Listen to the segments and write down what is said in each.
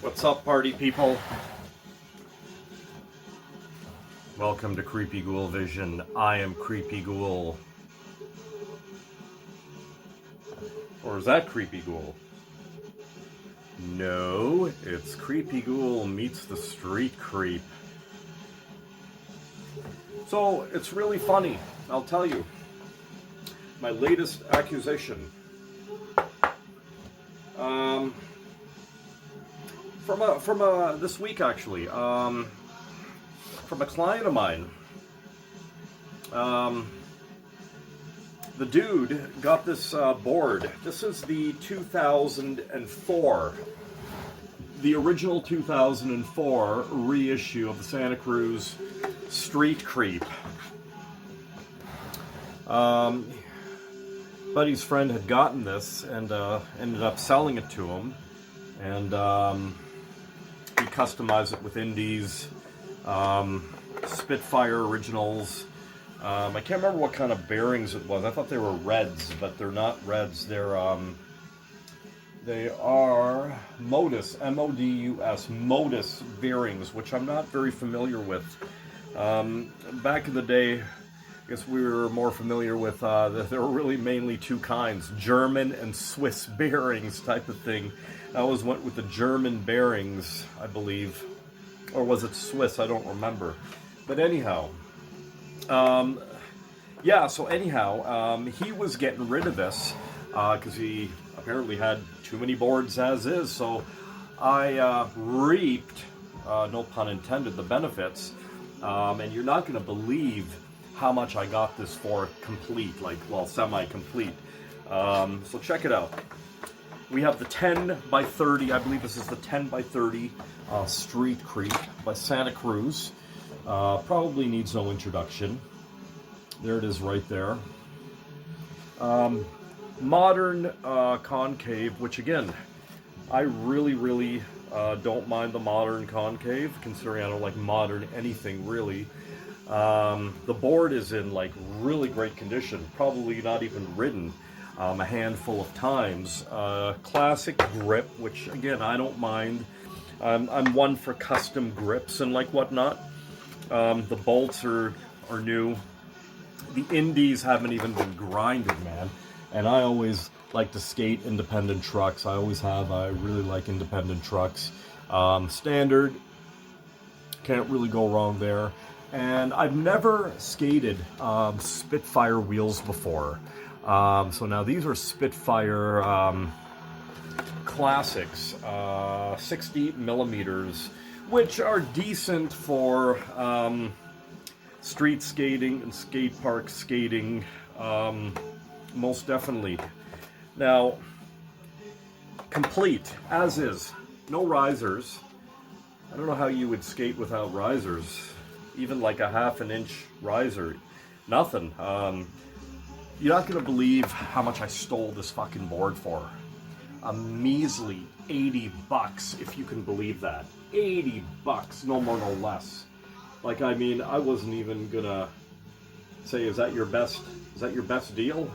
What's up, party people? Welcome to Creepy Ghoul Vision. I am Creepy Ghoul. Or is that Creepy Ghoul? No, it's Creepy Ghoul meets the street creep. So, it's really funny, I'll tell you. My latest accusation. From this week actually, from a client of mine. The dude got this board. This is the 2004, the original 2004 reissue of the Santa Cruz Street Creep. Buddy's friend had gotten this and ended up selling it to him, and he customized it with indies, Spitfire originals. I can't remember what kind of bearings it was. I thought they were reds, but they're not reds. They are Modus, M-O-D-U-S, Modus bearings, which I'm not very familiar with. Back in the day, I guess we were more familiar with, there were really mainly two kinds, German and Swiss bearings type of thing. I always went with the German bearings, I believe. Or was it Swiss? I don't remember. But anyhow, yeah, so anyhow, he was getting rid of this, because he apparently had too many boards as is, so I reaped, no pun intended, the benefits, and you're not going to believe how much I got this for complete, like, well, semi-complete. So check it out. We have the 10 by 30, I believe this is the 10 by 30 Street Creep by Santa Cruz. Probably needs no introduction. There it is right there. Modern concave, which again, I really don't mind the modern concave, considering I don't like modern anything really. The board is in like really great condition, probably not even ridden a handful of times. Classic grip, which again I don't mind. I'm one for custom grips and like whatnot. The bolts are new. The indies haven't even been grinded, man. And I always like to skate independent trucks. I always have. I really like independent trucks. Standard, can't really go wrong there. And I've never skated Spitfire wheels before. So now these are Spitfire classics, 60 millimeters, which are decent for street skating and skate park skating, most definitely. Now, complete, as is, no risers. I don't know how you would skate without risers, even like a ½ inch riser, nothing. You're not gonna believe how much I stole this fucking board for. A measly 80 bucks, if you can believe that. 80 bucks, no more, no less. Like, I mean, I wasn't even gonna say, is that your best deal?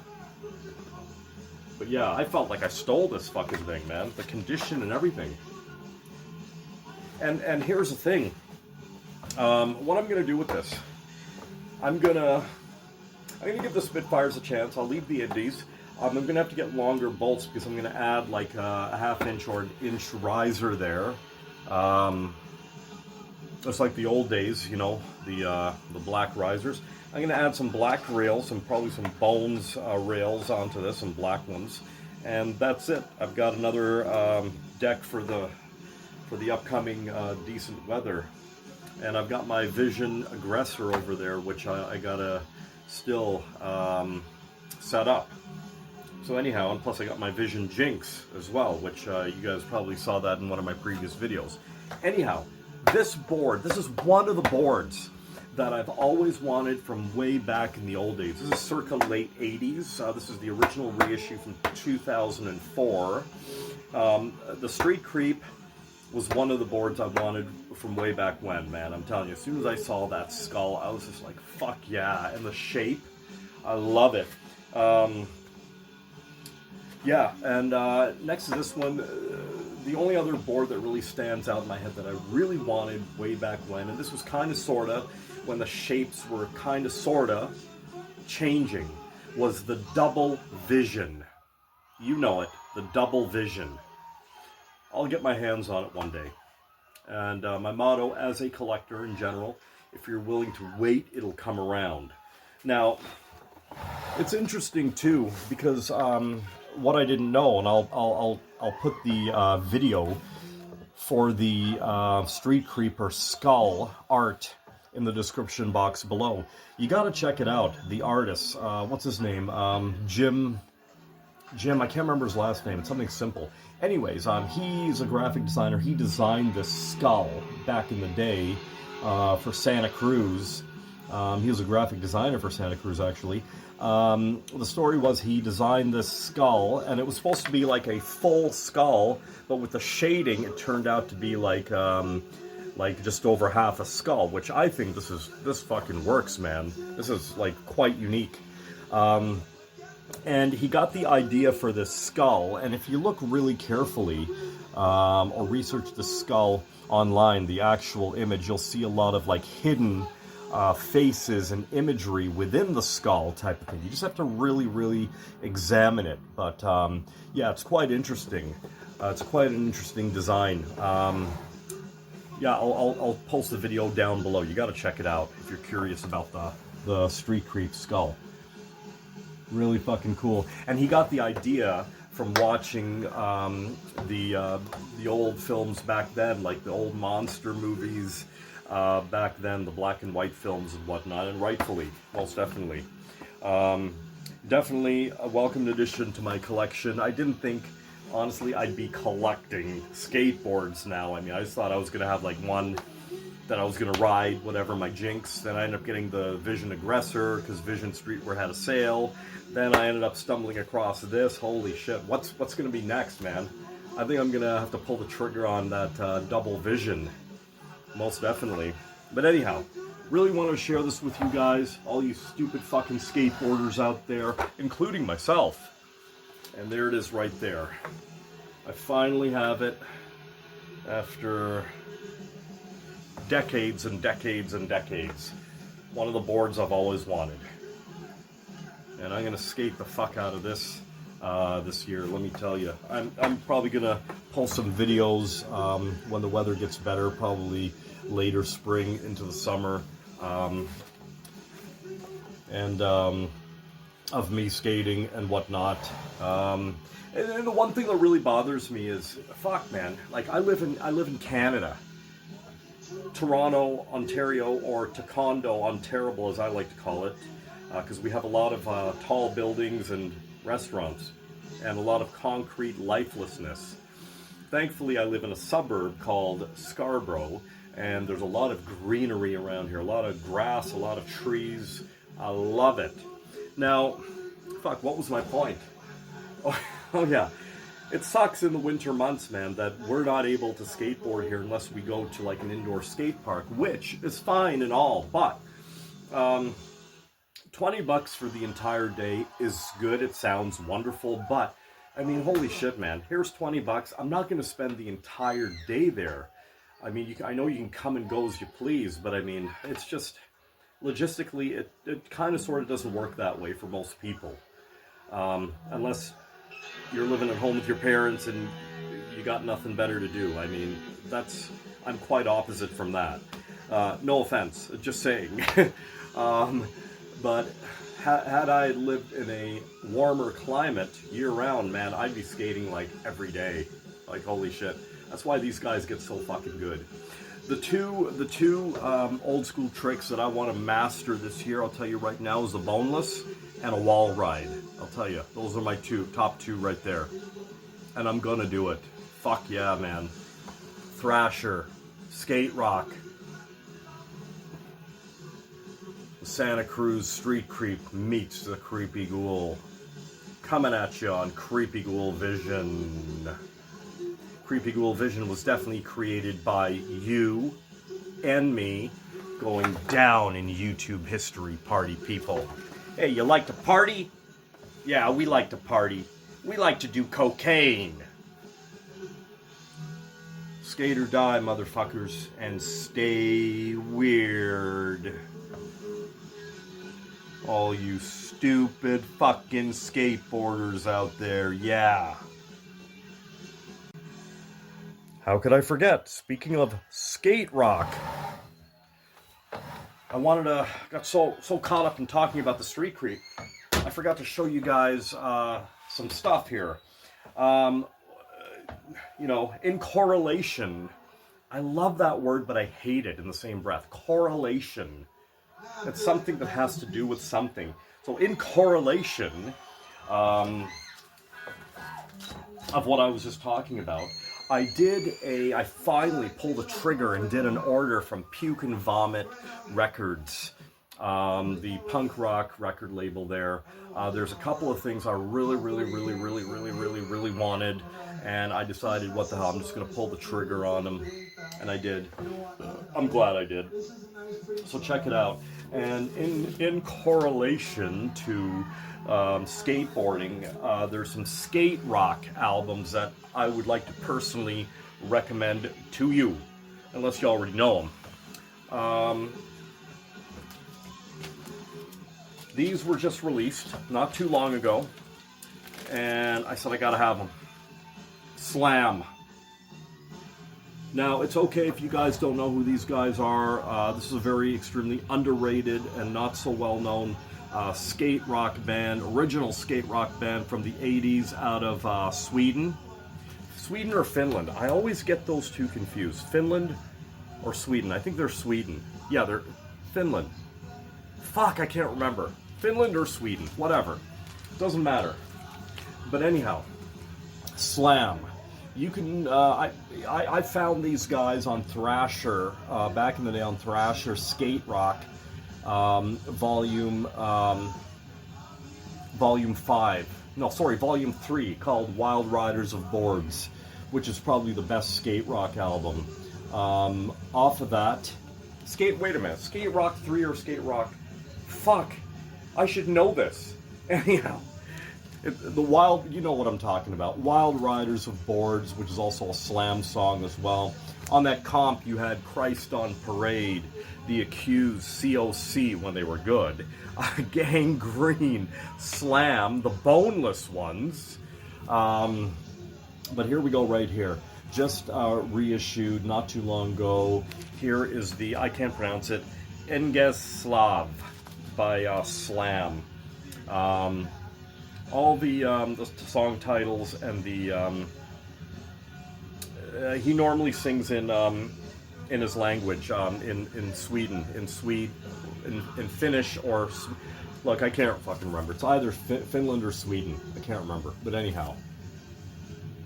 But yeah, I felt like I stole this fucking thing, man. The condition and everything. And here's the thing. What I'm gonna do with this, I'm gonna give the Spitfires a chance. I'll leave the indies. I'm gonna have to get longer bolts because I'm gonna add like a ½ inch or an inch riser there. Just like the old days, you know, the black risers. I'm gonna add some black rails and probably some bones rails onto this, some black ones, and that's it. I've got another deck for the upcoming decent weather, and I've got my Vision Aggressor over there, which I gotta still set up. So anyhow, and plus I got my Vision Jinx as well, which you guys probably saw that in one of my previous videos. Anyhow, this board, this is one of the boards that I've always wanted from way back in the old days. This is circa late 80s. This is the original reissue from 2004. The Street Creep was one of the boards I wanted from way back when, man. I'm telling you, as soon as I saw that skull, I was just like, fuck yeah. And the shape, I love it. Yeah, and next to this one, the only other board that really stands out in my head that I really wanted way back when, and this was kind of sorta when the shapes were kind of sorta changing, was the Double Vision. You know it, the Double Vision. I'll get my hands on it one day. And my motto as a collector in general, if you're willing to wait, it'll come around. Now, it's interesting too, because what I didn't know, and I'll put the video for the Street Creeper skull art in the description box below. You gotta check it out. The artist, what's his name? Jim, I can't remember his last name. It's something simple. Anyways, he's a graphic designer. He designed this skull back in the day for Santa Cruz. He was a graphic designer for Santa Cruz, actually. The story was he designed this skull, and it was supposed to be like a full skull, but with the shading, it turned out to be like just over half a skull, which I think this fucking works, man. This is like quite unique. And he got the idea for this skull, and if you look really carefully, or research the skull online, the actual image, you'll see a lot of like hidden faces and imagery within the skull type of thing. You just have to really, really examine it. But yeah, it's quite interesting. It's quite an interesting design. Yeah, I'll post the video down below. You got to check it out if you're curious about the Street Creep skull. Really fucking cool. And he got the idea from watching the old films back then, like the old monster movies back then, the black and white films and whatnot, and rightfully, most definitely. Definitely a welcome addition to my collection. I didn't think, honestly, I'd be collecting skateboards now. I mean, I just thought I was going to have like one that I was going to ride, whatever, my Jinx. Then I ended up getting the Vision Aggressor because Vision Streetwear had a sale. Then I ended up stumbling across this. Holy shit, what's going to be next, man? I think I'm going to have to pull the trigger on that Double Vision. Most definitely. But anyhow, really want to share this with you guys, all you stupid fucking skateboarders out there, including myself. And there it is right there. I finally have it after decades and decades and decades. One of the boards I've always wanted. And I'm going to skate the fuck out of this this year, let me tell you. I'm probably going to post some videos when the weather gets better, probably later spring into the summer. Of me skating and whatnot. And the one thing that really bothers me is, fuck, man, like I live in Canada. Toronto, Ontario, or Taekwondo, Ontario as I like to call it, because we have a lot of tall buildings and restaurants, and a lot of concrete lifelessness. Thankfully, I live in a suburb called Scarborough, and there's a lot of greenery around here, a lot of grass, a lot of trees. I love it. Now, fuck, what was my point? Oh yeah. It sucks in the winter months, man, that we're not able to skateboard here unless we go to like an indoor skate park, which is fine and all, but $20 for the entire day is good. It sounds wonderful, but I mean, holy shit, man, here's $20. I'm not going to spend the entire day there. I mean, I know you can come and go as you please, but I mean, it's just logistically, it kind of sort of doesn't work that way for most people. Unless you're living at home with your parents and you got nothing better to do. I mean, I'm quite opposite from that. No offense, just saying. But had I lived in a warmer climate year-round, man, I'd be skating like every day. Like, holy shit. That's why these guys get so fucking good. The two old school tricks that I want to master this year, I'll tell you right now, is the boneless and a wall ride. I'll tell you, those are my top two right there. And I'm gonna do it. Fuck yeah, man. Thrasher, SK8ROK, Santa Cruz Street Creep meets the Creepy Ghoul. Coming at you on Creepy Ghoul Vision. Creepy Ghoul Vision was definitely created by you and me, going down in YouTube history, party people. Hey, you like to party? Yeah, we like to party. We like to do cocaine. Skate or die, motherfuckers, and stay weird. All you stupid fucking skateboarders out there, yeah. How could I forget? Speaking of SK8ROK, got so caught up in talking about the Street Creep, I forgot to show you guys some stuff here. You know, in correlation, I love that word, but I hate it in the same breath. Correlation. It's something that has to do with something. So in correlation of what I was just talking about, I finally pulled the trigger and did an order from Puke and Vomit Records, the punk rock record label there. There's a couple of things I really wanted, and I decided, what the hell, I'm just going to pull the trigger on them, and I did. I'm glad I did. So check it out. And in correlation to skateboarding, there's some SK8ROK albums that I would like to personally recommend to you, unless you already know them. These were just released not too long ago, and I said I gotta have them. Slam. Now, it's okay if you guys don't know who these guys are. This is a very extremely underrated and not so well-known SK8ROK band, original SK8ROK band from the 80s out of Sweden. Sweden or Finland? I always get those two confused. Finland or Sweden? I think they're Sweden. Yeah, they're Finland. Fuck, I can't remember. Finland or Sweden, whatever. Doesn't matter. But anyhow, Slam. You can, I found these guys on Thrasher, back in the day on Thrasher, SK8ROK, volume 3, called Wild Riders of Boards, which is probably the best SK8ROK album. Off of that, wait a minute, SK8ROK 3 or SK8ROK? Fuck, I should know this. Anyhow. You know what I'm talking about. Wild Riders of Boards, which is also a Slam song as well. On that comp, you had Christ on Parade, The Accused, COC when they were good, Gangrene, Slam, the boneless ones. But here we go right here. Just reissued not too long ago. Here is the, I can't pronounce it, Engeslav by Slam. All the song titles and the he normally sings in his language, in Sweden, in Finnish, or look, I can't fucking remember. It's either Finland or Sweden. I can't remember. But anyhow,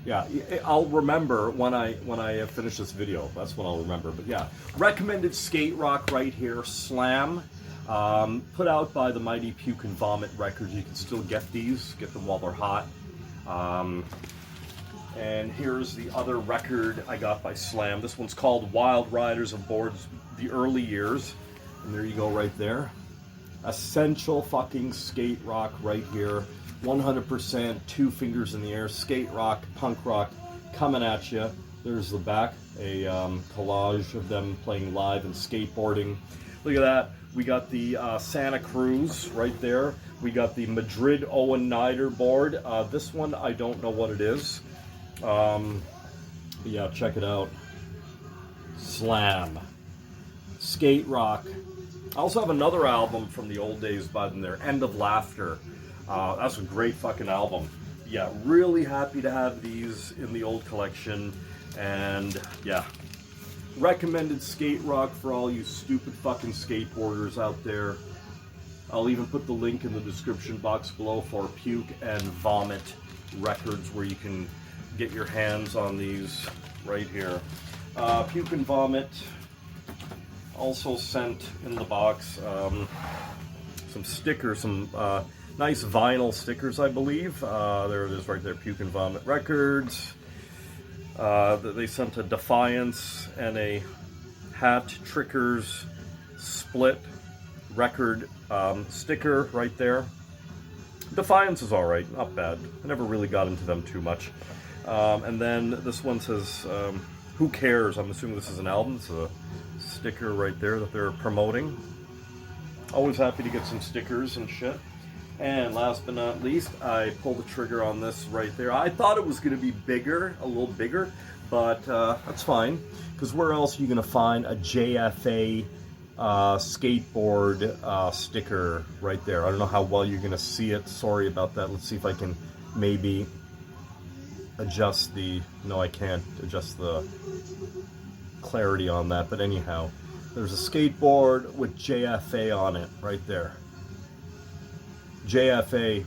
yeah, I'll remember when I finish this video. That's when I'll remember. But yeah, recommended SK8ROK right here, Slam. Put out by the mighty Puke and Vomit Records. You can still get these, get them while they're hot. And here's the other record I got by Slam. This one's called Wild Riders of Boards, the early years. And there you go right there. Essential fucking SK8ROK right here. 100% 2 fingers in the air. SK8ROK, punk rock, coming at you. There's the back, a collage of them playing live and skateboarding. Look at that. We got the Santa Cruz right there. We got the Madrid Owen Nider board. This one, I don't know what it is. Yeah, check it out. Slam. SK8ROK. I also have another album from the old days by them there, End of Laughter. That's a great fucking album. Yeah, really happy to have these in the old collection. And yeah, Recommended SK8ROK for all you stupid fucking skateboarders out there. I'll even put the link in the description box below for Puke and Vomit records where you can get your hands on these right here. Puke and Vomit also sent in the box some stickers, some nice vinyl stickers, I believe. There it is right there, Puke and Vomit records. They sent a Defiance and a Hat Trickers split record sticker right there. Defiance is alright, not bad. I never really got into them too much. And then this one says, Who Cares? I'm assuming this is an album. It's a sticker right there that they're promoting. Always happy to get some stickers and shit. And last but not least, I pulled the trigger on this right there. I thought it was going to be bigger, a little bigger, but that's fine. Because where else are you going to find a JFA skateboard sticker right there? I don't know how well you're going to see it. Sorry about that. Let's see if I can maybe adjust the... No, I can't adjust the clarity on that. But anyhow, there's a skateboard with JFA on it right there. JFA,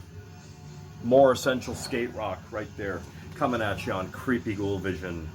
more essential SK8ROK right there, coming at you on Creepy Ghoul Vision.